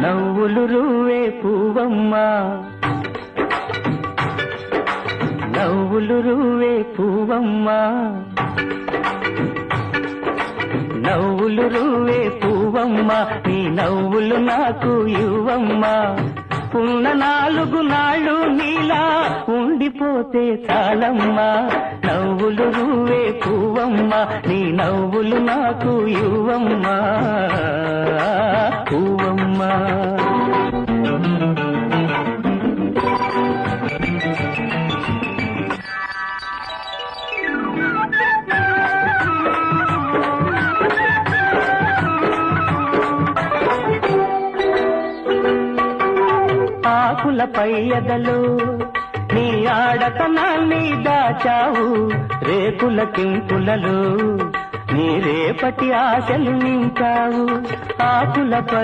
నవ్వులు రువ్వే పువ్వమ్మా, నవ్వులు రువ్వే పువ్వమ్మా, నవ్వులు రువ్వే పువ్వమ్మా, నీ నవ్వులు నాకు ఇవ్వమ్మా. ఉన్న 4 నాళ్ళు నీలా ఉండిపోతే చాలమ్మా. నవ్వులు రువ్వే పువ్వమ్మా, నీ నవ్వులు నాకు ఇవ్వమ్మా పువ్వమ్మా. ఆకులపై ఎదలు నీ ఆడతనాన్ని దాచావు, రేకుల కింపులలో నీ రేపటి ఆశలు నింపావు. ఆకులపై